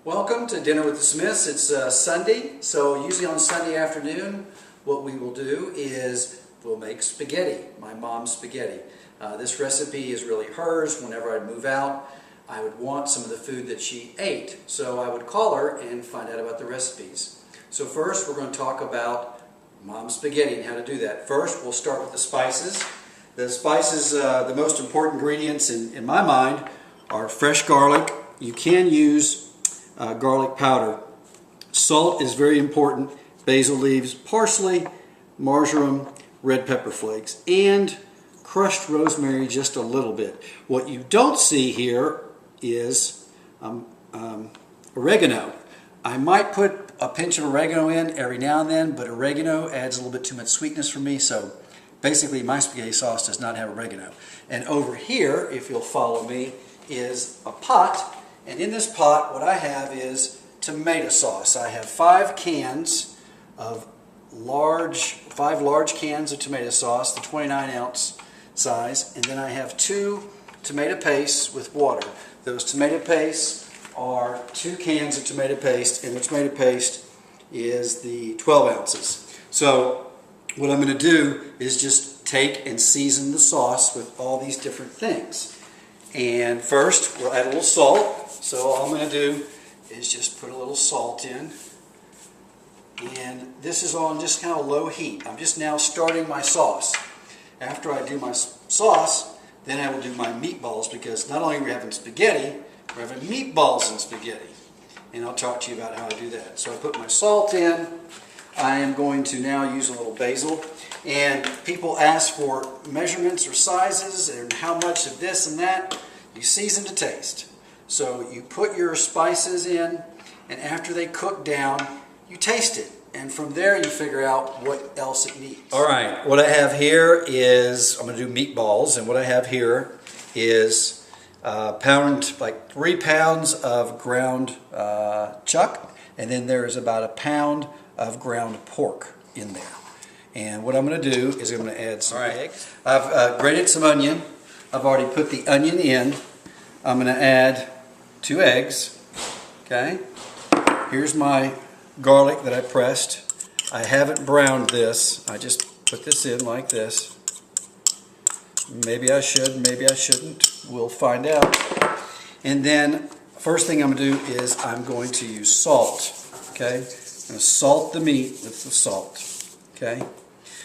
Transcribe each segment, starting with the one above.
Welcome to Dinner with the Smiths. It's Sunday, so usually on Sunday afternoon what we will do is we'll make spaghetti, my mom's spaghetti. This recipe is really hers. Whenever I'd move out, I would want some of the food that she ate, so I would call her and find out about the recipes. So first we're going to talk about mom's spaghetti and how to do that. First we'll start with the spices. The spices, the most important ingredients in my mind are fresh garlic. You can use garlic powder. Salt is very important. Basil leaves, parsley, marjoram, red pepper flakes, and crushed rosemary just a little bit. What you don't see here is oregano. I might put a pinch of oregano in every now and then, but oregano adds a little bit too much sweetness for me, so basically my spaghetti sauce does not have oregano. And over here, if you'll follow me, is a pot. And in this pot, what I have is tomato sauce. I have 5 large cans of tomato sauce, the 29-ounce size, and then I have 2 tomato pastes with water. Those tomato pastes are 2 cans of tomato paste, and the tomato paste is the 12 ounces. So what I'm going to do is just take and season the sauce with all these different things. And first, we'll add a little salt. So all I'm going to do is just put a little salt in. And this is on just kind of low heat. I'm just now starting my sauce. After I do my sauce, then I will do my meatballs, because not only are we having spaghetti, we're having meatballs and spaghetti. And I'll talk to you about how I do that. So I put my salt in. I am going to now use a little basil. And people ask for measurements or sizes and how much of this and that. You season to taste. So you put your spices in, and after they cook down, you taste it. And from there you figure out what else it needs. All right, what I have here is, I'm going to do meatballs, and what I have here is like 3 pounds of ground chuck, and then there's about 1 pound of ground pork in there. And what I'm going to do is I'm going to add some eggs. I've grated some onion. I've already put the onion in. I'm going to add 2 eggs. Okay. Here's my garlic that I pressed. I haven't browned this. I just put this in like this. Maybe I should, maybe I shouldn't. We'll find out. And then first thing I'm going to do is I'm going to use salt. Okay. I'm going to salt the meat with the salt. Okay.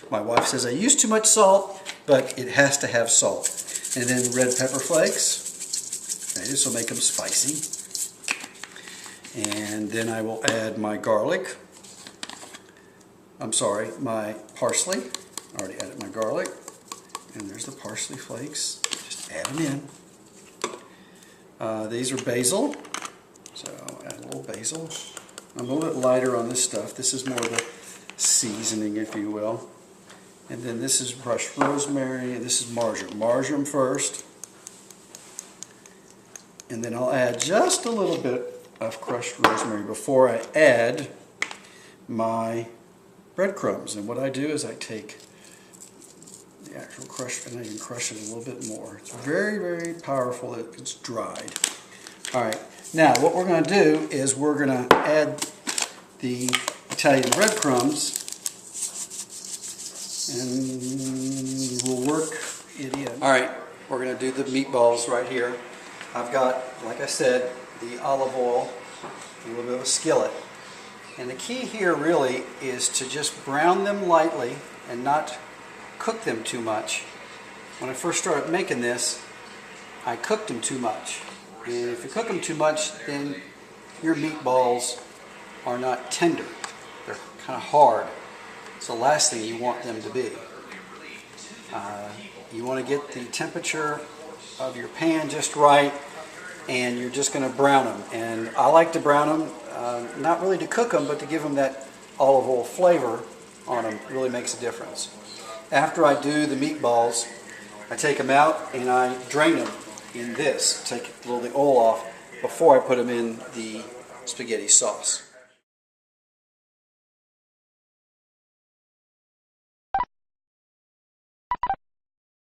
My wife says I use too much salt, but it has to have salt. And then red pepper flakes. Okay, this will make them spicy. And then I will add my garlic. I'm sorry, my parsley. I already added my garlic. And there's the parsley flakes. Just add them in. These are basil. So I'll add a little basil. I'm a little bit lighter on this stuff. This is more of a seasoning, if you will. And then this is crushed rosemary, and this is marjoram. Marjoram first. And then I'll add just a little bit of crushed rosemary before I add my breadcrumbs. And what I do is I take the actual crush, and I can crush it a little bit more. It's very, very powerful that it's dried. Alright, now what we're going to do is we're going to add the Italian breadcrumbs, and we'll work it in. Alright, we're going to do the meatballs right here. I've got, like I said, the olive oil, a little bit of a skillet. And the key here really is to just brown them lightly and not cook them too much. When I first started making this, I cooked them too much. And if you cook them too much, then your meatballs are not tender. They're kind of hard. It's the last thing you want them to be. You want to get the temperature of your pan just right, and you're just going to brown them. And I like to brown them, not really to cook them, but to give them that olive oil flavor on them. It really makes a difference. After I do the meatballs, I take them out and I drain them in this. Take a little of the oil off before I put them in the spaghetti sauce.